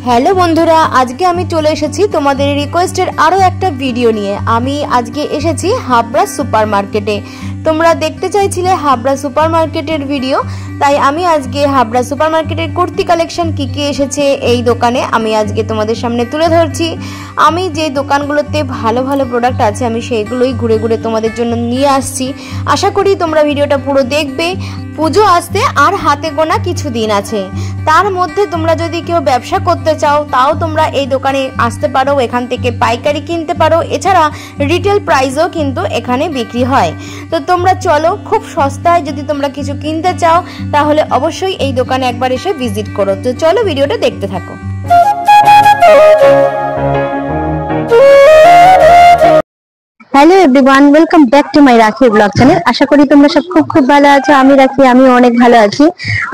Hello বন্ধুরা, আজকে আমি চলে এসেছি তোমাদের রিকোয়েস্টের আরো একটা ভিডিও নিয়ে। আমি আজকে এসেছি হাবড়া সুপার মার্কেটে। তোমরা দেখতে চাইছিলে হাবড়া সুপার মার্কেটের ভিডিও, তাই আমি আজকে হাবড়া সুপার মার্কেটের কুর্তি কালেকশন কি কি এসেছে এই দোকানে আমি আজকে তোমাদের সামনে তুলে ধরছি। আমি যে দোকানগুলোতে ভালো ভালো প্রোডাক্ট আছে আমি সেইগুলোই ঘুরে ঘুরে তোমাদের জন্য নিয়ে আসছি। আশা করি তোমরা ভিডিওটা পুরো দেখবে। পুজো আসতে আর হাতে গোনা কিছু দিন আছে, তার মধ্যে তোমরা যদি কেউ ব্যবসা করতে চাও তাও তোমরা এই দোকানে আসতে পারো, এখান থেকে পাইকারি কিনতে পারো, এছাড়া রিটেল প্রাইসও কিন্তু এখানে বিক্রি হয়। তো তোমরা চলো, খুব সস্তায় যদি তোমরা কিছু কিনতে চাও তাহলে অবশ্যই এই দোকানে একবার এসে ভিজিট করো। তো চলো ভিডিওটা দেখতে থাকো। Hello everyone, welcome back to my রাখি ব্লগ চ্যানেল। আশা করি তোমরা সব খুব ভালো আছো। আমি রাখি, আমি অনেক ভালো আছি।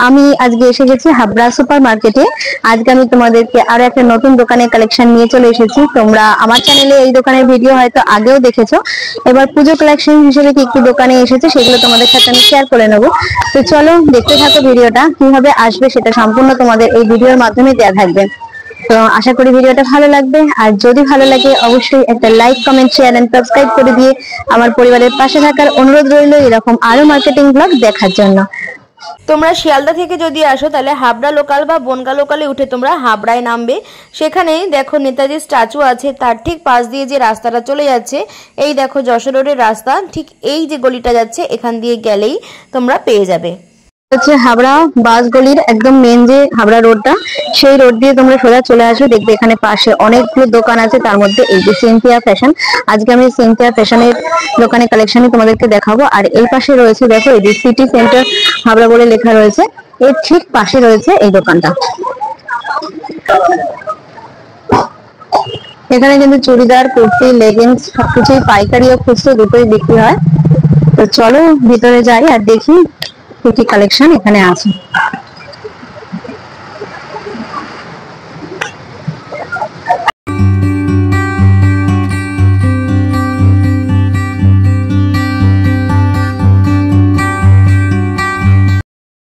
আমি আজকে এসে গেছি হাবড়া সুপার মার্কেটে। আজকে আমি তোমাদেরকে আরো একটা নতুন দোকানের কালেকশন নিয়ে চলে এসেছি। তোমরা আমার চ্যানেলে এই দোকানের ভিডিও হয়তো আগেও দেখেছো। এবার পুজো কালেকশন হিসেবে কি কি দোকানে এসেছে সেগুলো তোমাদের সাথে আমি শেয়ার করে নেবো। তো চলো দেখতে থাকো ভিডিওটা, কিভাবে আসবে সেটা সম্পূর্ণ তোমাদের এই ভিডিওর মাধ্যমে দেওয়া থাকবে। তো আশা করি ভিডিওটা ভালো লাগবে, আর যদি ভালো লাগে অবশ্যই একটা like, comment, share and subscribe করে দিয়ে আমার পরিবারের পাশে থাকার অনুরোধ রইল এরকম আরো মার্কেটিং ব্লগ দেখার জন্য। তোমরা শিয়ালদা থেকে যদি আসো তাহলে হাবড়া লোকাল বা বনগা লোকালে উঠে তোমরা হাবড়ায় নামবে। সেখানে দেখো নেতাজি স্ট্যাচু আছে, তার ঠিক পাশ দিয়ে যে রাস্তাটা চলে যাচ্ছে, এই দেখো যশোর রোডের রাস্তা, ঠিক এই যে গলিটা যাচ্ছে এখান দিয়ে গেলেই তোমরা পেয়ে যাবে। হচ্ছে হাবড়া বাস গলির একদম মেন যে হাবড়া রোডটা, সেই রোড দিয়ে তোমরা সোজা চলে আসো। দেখবে এখানে পাশে অনেকগুলো দোকান আছে, তার মধ্যে এই যে সিনথিয়া ফ্যাশন। আজকে আমি সিনথিয়া ফ্যাশনের দোকানের কালেকশনই তোমাদেরকে দেখাবো। আর এই পাশে রয়েছে দেখো এই যে সিটি সেন্টার হাবড়া বলে লেখা রয়েছে, এর ঠিক পাশে রয়েছে এই দোকানটা। এখানে কিন্তু চুড়িদার, কুর্তি, লেগিংস সবকিছুই পাইকারি ও খুচরো দুটোই বিক্রি হয়। তো চলো ভিতরে যাই আর দেখি কি কি কালেকশন এখানে আছে।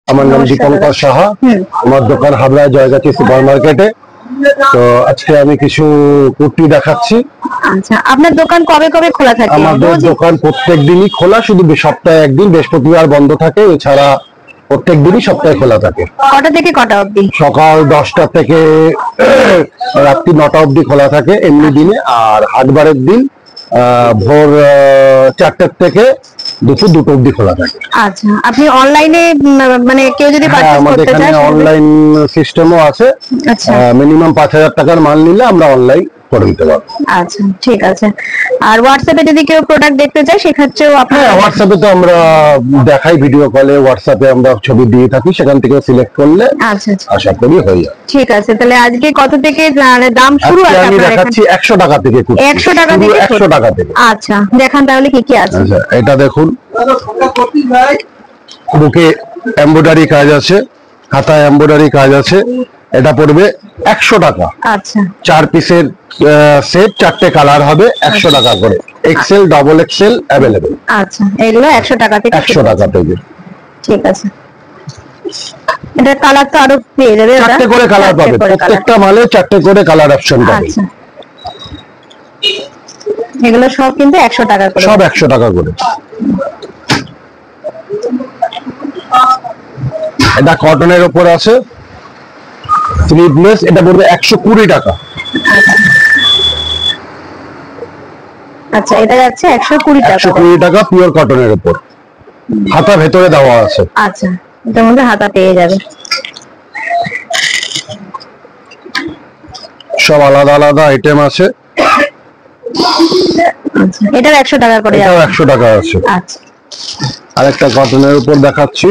আমার নাম দীপঙ্কর সাহা, আমার দোকান হাবড়া জয়গাতি সুপার মার্কেটে। তো আজকে আমি কিছু কুর্তি দেখাচ্ছি। আচ্ছা, আপনার দোকান কবে কবে খোলা থাকে? আমাদের দোকান প্রত্যেক দিনই খোলা, শুধু সপ্তাহে একদিন বৃহস্পতিবার বন্ধ থাকে, এছাড়া প্রত্যেক দিনই সপ্তাহে খোলা থাকে। কটা থেকে কটা অবধি? সকাল 10টা থেকে রাত্রি 9টা অবধি খোলা থাকে এমনি দিনে, আর হাটবারের দিন ভোর 4টার থেকে দুপুর 2টো অবধি খোলা থাকে। আচ্ছা, আপনি অনলাইনে মানে কেউ যদি পারচেজ করতে চায় অনলাইন সিস্টেমও আছে। আচ্ছা, মিনিমাম 5000 টাকার মাল নিলে আমরা অনলাইন করে দিতে পারবো। আচ্ছা ঠিক আছে। আর হোয়াটসঅ্যাপে যদি কেউ প্রোডাক্ট দেখতে চায় সেক্ষেত্রেও আপনারা? হোয়াটসঅ্যাপে তো আমরা দেখাই, ভিডিও কলে হোয়াটসঅ্যাপে আমরা ছবি দিয়ে থাকি, সেখান থেকে সিলেক্ট করলে আচ্ছা আশা করি হয়ে যাবে। ঠিক আছে, তাহলে আজকে কত থেকে দাম শুরু আছে? আমি দেখাচ্ছি 100 টাকা থেকে। 100 টাকা থেকে? 100 টাকা থেকে। আচ্ছা দেখান তাহলে কি কি আছে। আচ্ছা, এটা দেখুন, বুকে এমব্রয়ডারি কাজ আছে, হাতায় এমব্রয়ডারি কাজ আছে। এটা পড়বে 100 টাকা। আচ্ছা, 4 পিসের সেট, 4টে কালার হবে, 100 টাকা করে। Excel, double excel available. আচ্ছা, এগুলো 100 টাকা থেকে? 100 টাকা থেকে। ঠিক আছে, এটা কালার তো আরো পেয়ে যাবে? 4টে করে কালার পাবে, প্রত্যেকটা মালে 4টে করে কালার অপশন পাবে। আচ্ছা, এগুলো সব কিন্তু 100 টাকা করে? সব 100 টাকা করে। এটা কটনের উপর আছে, স্লিভলেস, এটা পড়বে 120 টাকা। আচ্ছা, এটা যাচ্ছে 120 টাকা। 120 টাকা পিওর কটনের উপর, হাতা ভেতরে দেওয়া আছে। আচ্ছা, এটার মধ্যে হাতা পেয়ে যাবে। সব আলাদা আলাদা আইটেম আছে। আচ্ছা, এটাও 100 টাকা করে? এটাও 100 টাকা আছে। আচ্ছা, আরেকটা কটনের উপর দেখাচ্ছি,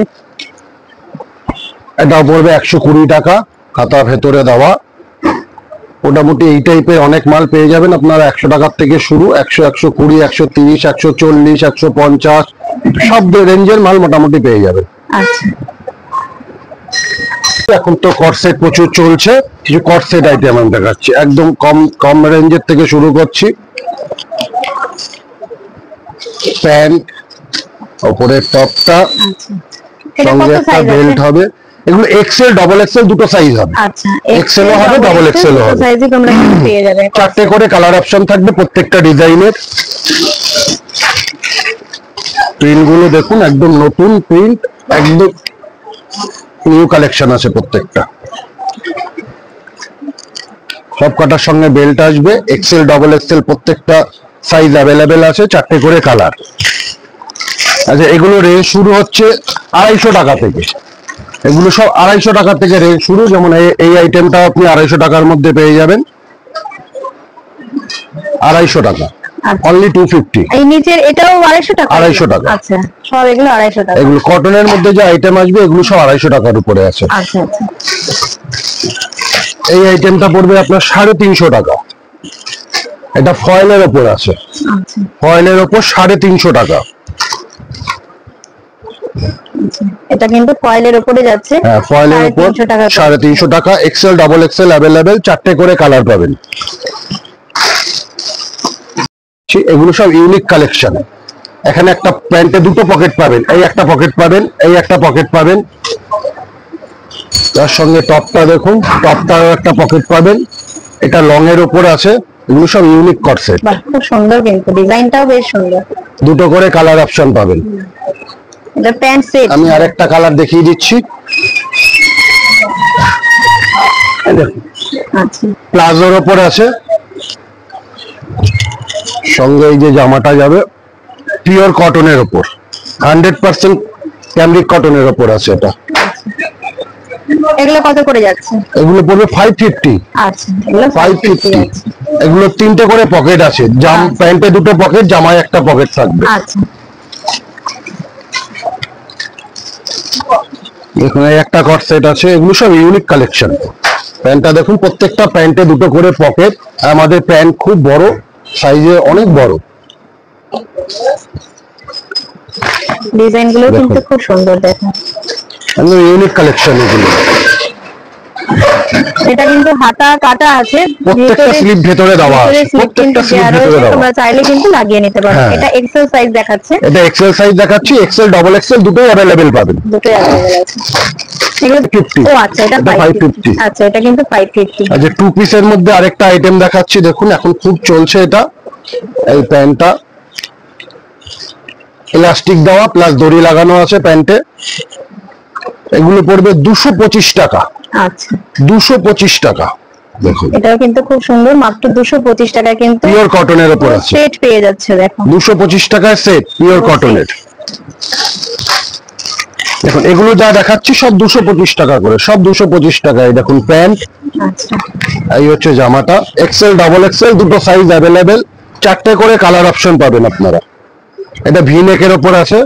এটা পড়বে 120 টাকা, হাতা ভেতরে দেওয়া। মোটামুটি এই টাইপের অনেক মাল পেয়ে যাবেন আপনারা। 100 টাকার থেকে শুরু, 100, 120, 130, 140, 150 সব রেঞ্জের মাল মোটামুটি পেয়ে যাবেন। আচ্ছা, এখন তো কটসেট প্রচুর চলছে, কিছু কটসেট আইটেম আমি দেখাচ্ছি। একদম কম রেঞ্জের থেকে শুরু করছি। প্যান্ট, উপরের টপটা, সঙ্গে একটা বেল্ট হবে। এগুলো এক্সেল ডবল এক্সেল দুটো সাইজ হবে। আচ্ছা, এক্সেলও হবে ডবল এক্সেলও হবে, সাইজে তোমরা কিন্তু পেয়ে যাবে। চারটে করে কালার অপশন থাকবে প্রত্যেকটা ডিজাইনের। প্রিন্ট গুলো দেখুন একদম নতুন প্রিন্ট, একদম নিউ কালেকশন আছে প্রত্যেকটা। সব কটার সঙ্গে বেল্ট আসবে, এক্সেল ডবল এক্সেল প্রত্যেকটা সাইজ অ্যাভেলেবেল আছে, চারটে করে কালার। আচ্ছা, এগুলো রেঞ্জ শুরু হচ্ছে 250 টাকা থেকে। এগুলো সব 250 টাকা থেকে রেঞ্জ শুরু। যেমন এই আইটেমটা আপনি 250 টাকার মধ্যে পেয়ে যাবেন, 250 টাকা, অনলি 250। এই নিচের এটাও 250 টাকা? 250 টাকা। আচ্ছা, সব এগুলো 250 টাকা। এগুলো কটনের মধ্যে যে আইটেম আসবে এগুলো সব 250 টাকার উপরে আছে। আচ্ছা আচ্ছা। এই আইটেমটা পড়বে আপনার 350 টাকা। এটা ফয়েলের ওপর আছে, আচ্ছা ফয়েলের ওপর 350 টাকা। এটা কিন্তু ফয়েলের উপরে যাচ্ছে। হ্যাঁ, ফয়েলের উপর 350 টাকা। এক্সেল ডবল এক্সেল অ্যাভেলেবেল, চারটে করে কালার পাবেন। এগুলো সব ইউনিক কালেকশন। এখানে একটা প্যান্টে দুটো পকেট পাবেন, এই একটা পকেট পাবেন, এই একটা পকেট পাবেন। তার সঙ্গে টপটা দেখুন, টপটাও একটা পকেট পাবেন। এটা লং এর উপর আছে। এগুলো সব ইউনিক কটসেট, খুব সুন্দর, কিন্তু ডিজাইনটাও বেশ সুন্দর। দুটো করে কালার অপশন পাবেন। এটা প্যান্ট সেট। আমি আরেকটা কালার দেখিয়ে দিচ্ছি। আচ্ছা, প্লাজোর ওপর আছে, সঙ্গে এই যে জামাটা যাবে পিওর কটনের ওপর, 100% ক্যামরিক কটনের ওপর আছে এটা। এগুলো কত করে যাচ্ছে? এগুলো পড়বে 550। আচ্ছা, এগুলো 550। এগুলো তিনটে করে পকেট আছে, প্যান্টে দুটো পকেট, জামায় একটা পকেট থাকবে। আচ্ছা, দেখুন এই একটা কট সেট আছে। এগুলো সব ইউনিক কালেকশন। প্যান্টটা দেখুন, প্রত্যেকটা প্যান্টে দুটো করে পকেট। আমাদের প্যান্ট খুব বড় সাইজে, অনেক বড়। ডিজাইনগুলো কিন্তু খুব সুন্দর, দেখুন একদম ইউনিক কালেকশন এগুলো। এটা কিন্তু হাতা কাটা আছে, প্রত্যেকটা স্লিপ ভেতরে দেওয়া আছে, প্রত্যেকটা স্লিপ ভেতরে দেওয়া। তোমরা চাইলে কিন্তু লাগিয়ে নিতে পারো। হ্যাঁ। এটা এক্সেল সাইজ দেখাচ্ছে। এটা এক্সেল সাইজ দেখাচ্ছি, এক্সেল ডবল এক্সেল দুটোই অ্যাভেলেবেল পাবেন। দুটোই अवेलेबल আছে। এগুলো 50। ও আচ্ছা, এটা 550। আচ্ছা, এটা কিন্তু 550। আচ্ছা, টু পিসের মধ্যে আরেকটা আইটেম দেখাচ্ছি, দেখুন এখন খুব চলছে এটা। এই প্যান্টটা ইলাস্টিক দেওয়া প্লাস দড়ি লাগানো আছে প্যান্টে। এগুলো পড়বে 225 টাকা। আচ্ছা, 225 টাকা। দেখুন এটাও কিন্তু খুব সুন্দর, মাত্র 225 টাকা কিন্তু পিওর কটনের উপর আছে। সেট পেয়ে যাচ্ছে, দেখো 225 টাকায় সেট পিওর কটনের। দেখুন এগুলো যা দেখাচ্ছি সব 225 টাকা করে, সব 225 টাকায়। দেখুন প্যান্ট, আচ্ছা, এই হচ্ছে জামাটা। এক্সেল ডবল এক্সেল দুটো সাইজ অ্যাভেলেবেল, চারটে করে কালার অপশন পাবেন আপনারা। এটা ভি নেকের ওপর আছে,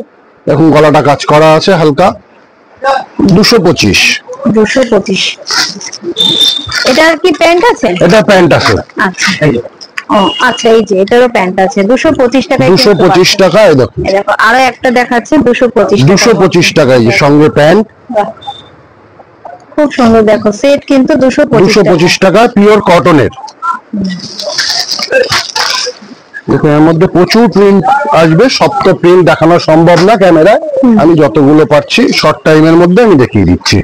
দেখুন গলাটা কাজ করা আছে হালকা। 225। 225। এটা কি প্যান্ট আছে? এটা প্যান্ট আছে। আচ্ছা, ও আচ্ছা, এই যে এটারও প্যান্ট আছে 225 টাকায়। 225 টাকা। এই দেখুন, এই দেখো আরো একটা দেখাচ্ছে 225 টাকা। 225 টাকা, এই যে সঙ্গে প্যান্ট। বাহ, খুব সুন্দর, দেখো সেট কিন্তু 225 টাকা পিওর কটনের। দেখুন এর মধ্যে প্রচুর প্রিন্ট আসবে, সব তো প্রিন্ট দেখানো সম্ভব না ক্যামেরায়। আমি যতগুলো পারছি শর্ট টাইমের মধ্যে আমি দেখিয়ে দিচ্ছি।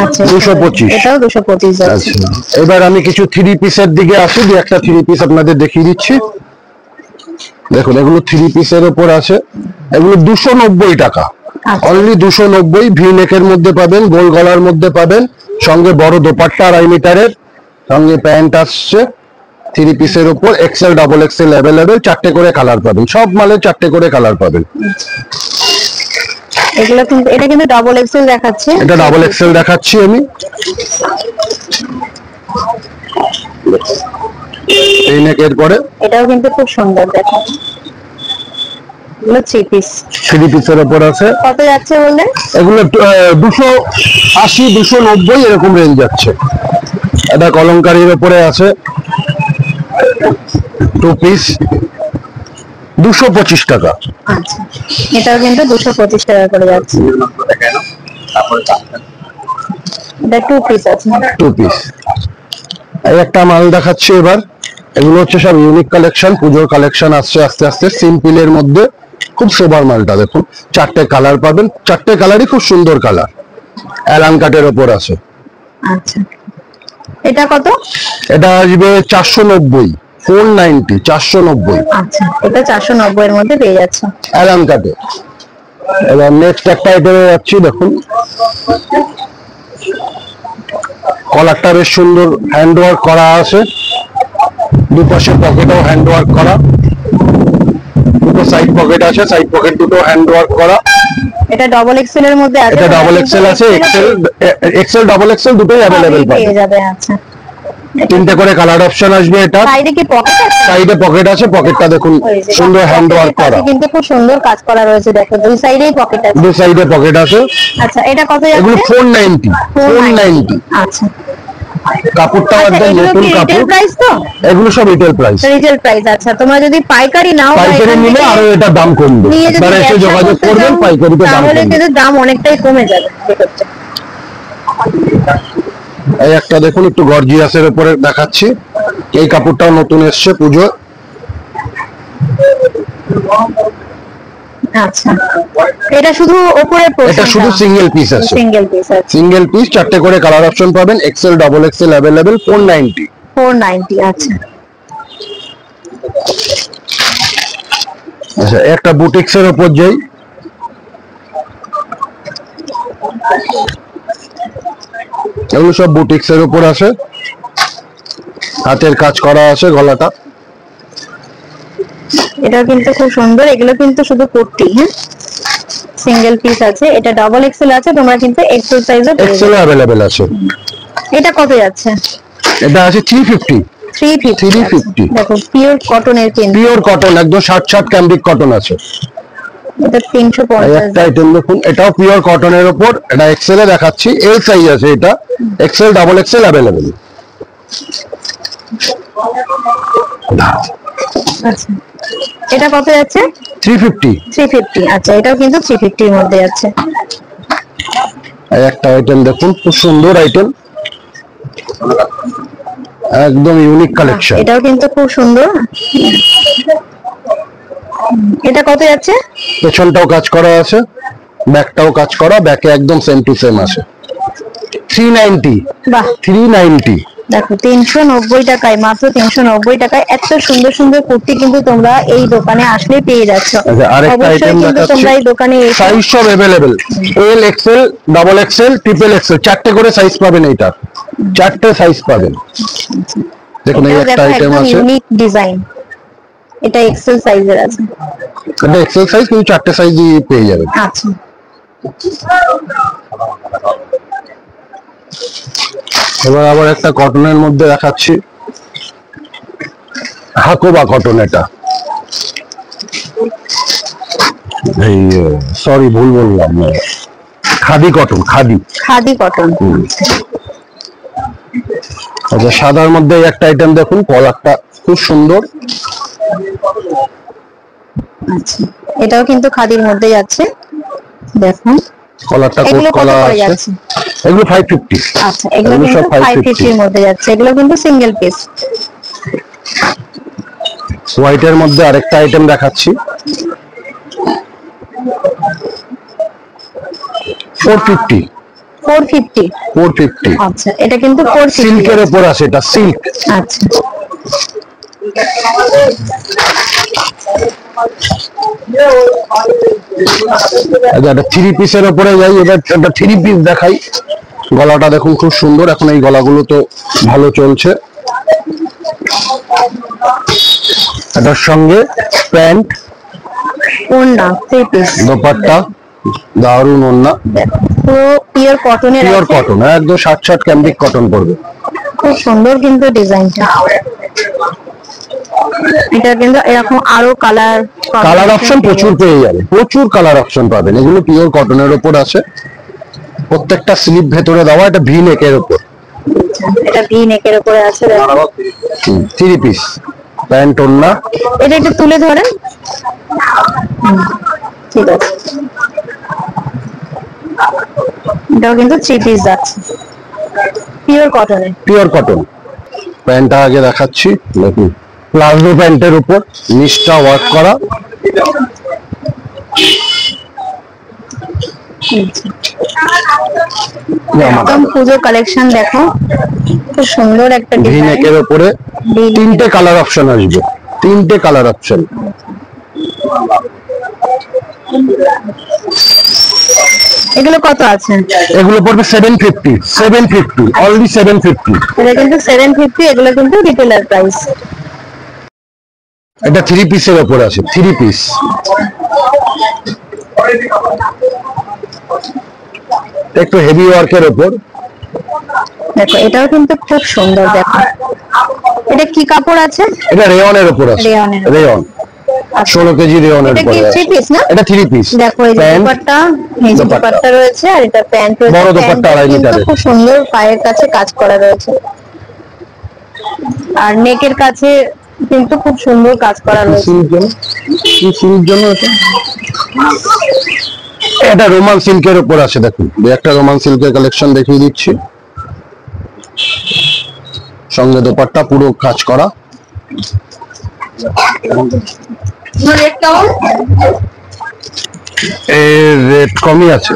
আচ্ছা, 225। এটাও 225 যাচ্ছে। আচ্ছা, এবার আমি কিছু থ্রি পিসের দিকে আসি, যে একটা থ্রি পিস আপনাদের দেখিয়ে দিচ্ছি। দেখুন এগুলো থ্রি পিসের ওপর আছে। এগুলো 290 টাকা, আচ্ছা। অনলি 290। ভি নেকের মধ্যে পাবেন, গোল গলার মধ্যে পাবেন, সঙ্গে বড় দোপাট্টা 2.5 মিটারের, সঙ্গে প্যান্ট আসছে। থ্রি পিসের উপর এক্সেল ডবল এক্সেল অ্যাভেলেবেল, চারটে করে কালার পাবেন। সব মালে চারটে করে কালার পাবেন। এগুলো কিন্তু, এটা কিন্তু ডাবল এক্সেল দেখাচ্ছে। এটা ডাবল এক্সেল দেখাচ্ছি আমি। এই নেকের পরে এটাও কিন্তু খুব সুন্দর, দেখো এগুলো থ্রি পিস। থ্রি পিসের উপর আছে। কত যাচ্ছে বললেন? এগুলো 280 290 এরকম রেঞ্জ যাচ্ছে। এটা কলমকারীর উপরে আছে, টু পিস 225 টাকা। আচ্ছা, এটাও কিন্তু 225 টাকা করে যাচ্ছে। এটা টু পিস আছে। Two piece. এই একটা মাল দেখাচ্ছি এবার। এগুলো হচ্ছে সব ইউনিক কালেকশন, পুজোর কালেকশন আসছে আস্তে আস্তে। সিম্পলের মধ্যে খুব সোবার মালটা দেখুন, চারটে কালার পাবেন, চারটে কালারই খুব সুন্দর কালার। অ্যালান কাটের উপর আছে। আচ্ছা, এটা কত? এটা আসবে 490, 490, 490। আচ্ছা, এটা 490 এর মধ্যে পেয়ে যাচ্ছে অ্যালান কাটে। এবার নেক্সট একটা আইটেমে যাচ্ছি, দেখুন কলারটা বেশ সুন্দর হ্যান্ড ওয়ার্ক করা আছে, দুপাশে পকেটও হ্যান্ড ওয়ার্ক করা, দুটো সাইড পকেট আছে, সাইড পকেট দুটো হ্যান্ড ওয়ার্ক করা। এটা ডবল এক্সেল এর মধ্যে আছে, এটা ডাবল এক্সেল আছে, এক্সেল ডাবল এক্সেল দুটোই অ্যাভেলেবেল পেয়ে পাবেন। যাবে। আচ্ছা, তিনটে করে কালার অপশন আসবে। এটা সাইডে কি পকেট আছে? সাইডে পকেট আছে, পকেটটা দেখুন সুন্দর হ্যান্ড ওয়ার্ক করা, কিন্তু খুব সুন্দর কাজ করা রয়েছে, দেখো দুই সাইডেই পকেট আছে, দুই সাইডে পকেট আছে। আচ্ছা, এটা কত যাচ্ছে? এগুলো 490, 490। আচ্ছা, কাপড়টাও একদম এগুলো নতুন কি রিটেল কাপড়, প্রাইস তো? এগুলো সব রিটেল প্রাইস। Retail price. আচ্ছা, তোমরা যদি পাইকারি নাও, পাইকারি নিলে আরো এটা দাম কমবে, নিয়ে যদি আপনারা এসে ব্যবসা যোগাযোগ করতে করবেন, চাও, পাইকারিতে দাম তাহলে কমবে। কিন্তু দাম অনেকটাই কমে যাবে সেক্ষেত্রে। এই একটা দেখুন একটু গর্জিয়াসের উপরে দেখাচ্ছি, এই কাপড়টাও নতুন এসছে পুজো। আচ্ছা, এটা শুধু উপরের পোরশন, এটা শুধু সিঙ্গেল পিস আছে, সিঙ্গেল পিস আছে, সিঙ্গেল পিস, চারটে করে কালার অপশন পাবেন, এক্সেল ডাবল এক্সেল অ্যাভেলেবেল, 490। 490। আচ্ছা, আচ্ছা, একটা বুটিক্স এর উপর যাই, এগুলো সব বুটিক্স এর উপর আছে, হাতের কাজ করা আছে, গলাটা। এটা কিন্তু খুব সুন্দর, এগুলো কিন্তু শুধু কুর্তি, হ্যাঁ, সিঙ্গেল পিস আছে, এটা ডাবল এক্সেল আছে, তোমরা কিন্তু এক্সেল সাইজও পেয়ে এক্সেল যাবে। অ্যাভেলেবেল আছে। এটা কত যাচ্ছে? এটা আছে 350, 350। দেখো পিওর কটনের কিন্তু, পিওর কটন, একদম 60 ক্যাম্ব্রিক কটন আছে। এটা এই 350। একটা আইটেম দেখুন, এটাও পিওর কটনের উপর, এটা এক্সেল এ দেখাচ্ছি, এল সাইজ আছে, এটা এক্সেল ডাবল এক্সেল অ্যাভেলেবেল। আচ্ছা, এটা কত যাচ্ছে? 350। 350। আচ্ছা, এটাও কিন্তু 350 এর মধ্যে যাচ্ছে। এই একটা আইটেম দেখুন, খুব সুন্দর আইটেম, একদম ইউনিক কালেকশন। এটাও কিন্তু খুব সুন্দর। এটা কত যাচ্ছে? পেছনটাও কাজ করা আছে, ব্যাকটাও কাজ করা, ব্যাকে একদম সেম টু সেম আছে। 390, বাহ, 390। দেখো 390 টাকায়, মাত্র 390 টাকায় এত সুন্দর সুন্দর কুর্তি কিন্তু তোমরা এই দোকানে আসলে পেয়ে যাচ্ছ। আচ্ছা, আরেকটা অবশ্যই আইটেম কিন্তু দেখাচ্ছি, তোমরা এই দোকানে এসে, সাইজ সব available, L XL double Excel triple Excel, চারটে করে সাইজ পাবেন, এইটা চারটে সাইজ পাবেন। দেখুন এই এটাও একটা দেখো আইটেম একদম আছে, ইউনিক ডিজাইন, এটা এক্সেল সাইজের আছে। এটা এক্সেল সাইজ, কিন্তু চারটে সাইজ পেয়ে যাবেন। আচ্ছা, এবার আবার একটা কটনের মধ্যে দেখাচ্ছি, হাকোবা কটন, এটা এই সরি ভুল বললাম, খাদি কটন, খাদি। খাদি কটন। আচ্ছা, সাদার মধ্যে এই একটা আইটেম দেখুন, কলারটা খুব সুন্দর। আচ্ছা, এটাও কিন্তু খাদির মধ্যে যাচ্ছে, দেখুন কলারটা কোট এগুলো কত কলা করে আছে, যাচ্ছে? এগুলো 550। আচ্ছা, এগুলো এগুলো কিন্তু সব 550 এর মধ্যে যাচ্ছে, এগুলো কিন্তু সিঙ্গেল পিস। হোয়াইটের মধ্যে আরেকটা আইটেম দেখাচ্ছি, 450। 450। 450 আচ্ছা, এটা কিন্তু 450। সিল্কের উপর আছে, এটা সিল্ক। আচ্ছা, আচ্ছা, এটা 3 পিসের উপরে যাই, এবার একটা 3 পিস দেখাই। গলাটা দেখুন খুব সুন্দর, এখন এই গলাগুলো তো ভালো চলছে। এটার সঙ্গে প্যান্ট, ওড়না 3 পিস, দোপাট্টা, দারুন ওড়না, পুরো পিওর কটনের পিওর আছে, কটন, একদম 60 ক্যাম্ব্রিক কটন পড়বে। খুব সুন্দর কিন্তু ডিজাইনটা। এটা কিন্তু এরকম আরো কালার অপশন প্রচুর পেয়ে যাবে, প্রচুর কালার অপশন পাবেন। এগুলো পিওর কটনের উপর আছে, প্রত্যেকটা স্লিপ ভেতরে দেওয়া, এটা ভি নেকের উপর, এটা ভি নেকের উপরে আছে, দেখো 3 পিস, প্যান্ট ওড়না। এটা একটু তুলে ধরেন, ঠিক আছে, এটাও কিন্তু 3 পিস যাচ্ছে, পিওর কটনের। Pure cotton. প্যান্টটা আগে দেখাচ্ছি, দেখুন প্লাজো প্যান্টের উপর নিচটা ওয়ার্ক করা, একদম পুজো কালেকশন দেখো, খুব সুন্দর একটা ভি ডিজাইন। নেকের উপরে তিনটে কালার অপশন আসবে, তিনটে কালার অপশন। এগুলো কত আছে? এগুলো পড়বে 750, 750 অনলি 750। এটা কিন্তু 750, এগুলো কিন্তু রিটেলার প্রাইস। এটা 3 পিসের উপর আছে, 3 পিস। একটু হেভি ওয়ার্কের উপর। দেখো এটাও কিন্তু খুব সুন্দর। দেখো এটা কি কাপড় আছে? এটা রেয়নের উপর আছে, রেয়নের। রেয়ন 16 কেজি রেয়নের এটা উপর কি আছে। 3 পিস না? এটা 3 পিস। দেখো এই যে দুপাট্টা, এই যে দুপাট্টা রয়েছে, আর এটা প্যান্ট রয়েছে। বড় দুপাট্টা 2.5 মিটারের। খুব সুন্দর পায়ের কাছে কাজ করা রয়েছে, আর নেকের কাছে কিন্তু খুব সুন্দর কাজ করা রয়েছে। কি সিল্ক জন্য এটা রোমান সিল্কের উপর আছে। দেখুন একটা রোমান সিল্কের কালেকশন দেখিয়ে দিচ্ছি, সঙ্গে দোপাট্টা পুরো কাজ করা। এর রেট কমই আছে।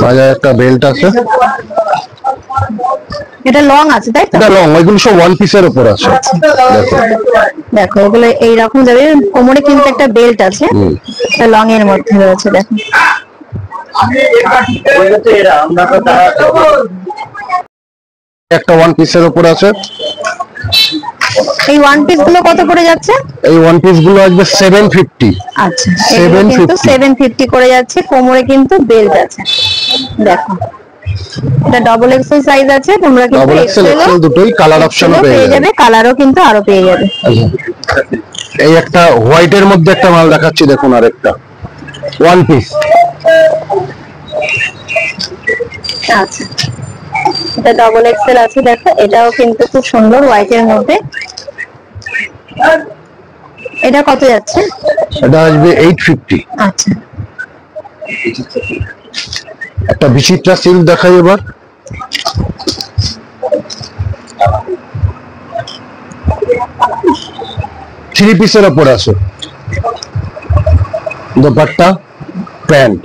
বাজারে একটা বেল্ট আছে, এটা লং আছে তাই তো? এটা লং, ওইগুলো সব ওয়ান পিসের উপর আছে। দেখো দেখো এগুলো এইরকম যাবে, কোমরে কিন্তু একটা বেল্ট আছে, এটা লং এর মধ্যে রয়েছে। দেখো একটা ওয়ান পিসের উপর আছে। এই ওয়ান পিস গুলো কত করে যাচ্ছে? এই ওয়ান পিস গুলো আসবে 750। আচ্ছা, এগুলো কিন্তু 750 করে যাচ্ছে, কোমরে কিন্তু বেল্ট আছে। দেখো এটা ডবল এক্সেল সাইজ আছে, তোমরা কিন্তু ডাবল এক্সেল এক্সেল দুটোই কালার অপশন পেয়ে যাবে, কালারও কিন্তু আরো পেয়ে যাবে। এই একটা হোয়াইটের মধ্যে একটা মাল দেখাচ্ছি, দেখুন আরেকটা ওয়ান পিস। আচ্ছা, এটা ডবল এক্সেল আছে। দেখো এটাও কিন্তু খুব সুন্দর হোয়াইটের মধ্যে। এটা কত যাচ্ছে? এটা আসবে 850। আচ্ছা, একটা বিচিত্রা সিল্ক দেখাই এবার। থ্রি পিসের ওপর আছে, দোপাট্টা প্যান্ট,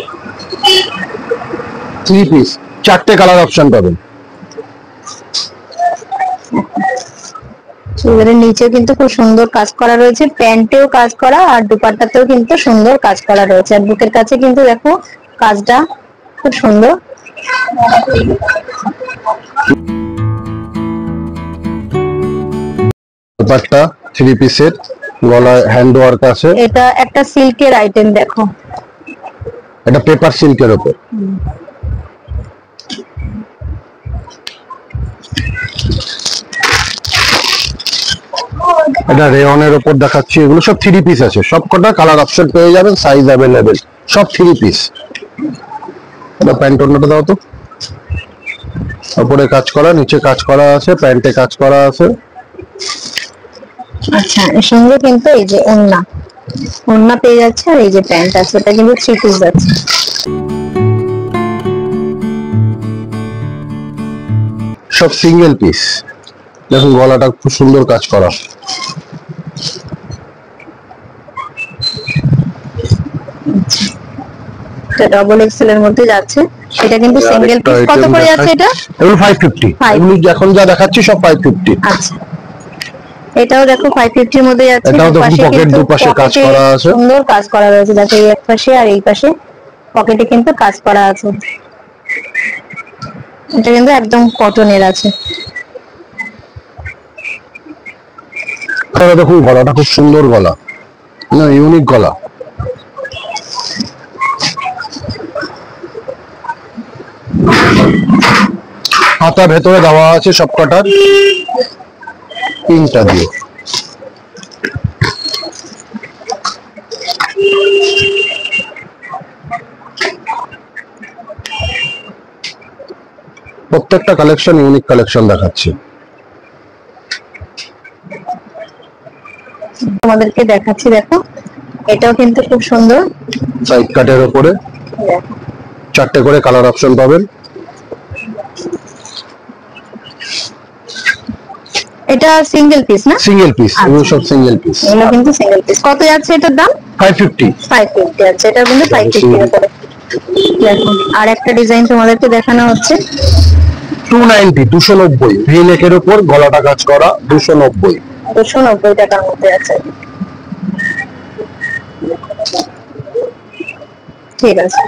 3 পিস, 4টে কালার অপশন পাবেন। এবারে নিচে কিন্তু খুব সুন্দর কাজ করা রয়েছে, প্যান্টেও কাজ করা আর দুপাট্টাতেও কিন্তু সুন্দর কাজ করা রয়েছে, আর বুকের কাছে কিন্তু দেখো কাজটা খুব সুন্দর। দোপাট্টা 3 পিসের, গলায় হ্যান্ড ওয়ার্ক আছে। এটা একটা সিল্কের আইটেম। দেখো এটা পেপার সিল্কের উপর। এটা রেয়নের উপর দেখাচ্ছি, এগুলো সব 3 পিস আছে, সব কটা কালার অপশন পেয়ে যাবেন, সাইজ অ্যাভেলেবেল, সব 3 পিস। এটা প্যান্ট ওড়নাটা দাও তো। উপরে কাজ করা, নিচে কাজ করা আছে, প্যান্টে কাজ করা আছে। আচ্ছা, এর সঙ্গে কিন্তু এই যে ওড়না, ওড়না পেয়ে যাচ্ছে, আর এই যে প্যান্ট আছে, এটা কিন্তু 3 পিস আছে। সব সিঙ্গেল পিস। দেখুন গলাটা খুব সুন্দর কাজ করা। এটা ডবল এক্সেল এর মধ্যে যাচ্ছে, এটা কিন্তু সিঙ্গেল পিস। কত করে যাচ্ছে এটা? এগুলো 550। এগুলো এখন যা দেখাচ্ছি সব 550। আচ্ছা, এটাও দেখো 550 এর মধ্যে যাচ্ছে। এটাও দেখুন পকেট দুপাশে কাজ করা আছে, সুন্দর কাজ করা রয়েছে। দেখো এই এক পাশে আর এই পাশে পকেটে কিন্তু কাজ করা আছে। এটা কিন্তু একদম কটনের আছে। দেখুন গলাটা খুব সুন্দর, গলা না ইউনিক গলা। হাতা ভেতরে দেওয়া আছে সবকটার, 3টা দিয়ে। প্রত্যেকটা কালেকশন ইউনিক কালেকশন দেখাচ্ছি। তোমাদেরকে দেখাচ্ছি, দেখো এটাও কিন্তু খুব সুন্দর। সাইড কাটের উপরে চারটে করে কালার অপশন পাবেন। এটা সিঙ্গেল পিস না? সিঙ্গেল পিস, এগুলো সব সিঙ্গেল পিস। এগুলো কিন্তু সিঙ্গেল পিস। কত যাচ্ছে এটার দাম? 550। 550 আছে, এটা কিন্তু 550 এর উপরে। দেখুন আর একটা ডিজাইন তোমাদেরকে দেখানো হচ্ছে 290, 290 ভি নেকের উপর গলাটা কাজ করা, 290। 290 টাকার মধ্যে আছে। ঠিক আছে।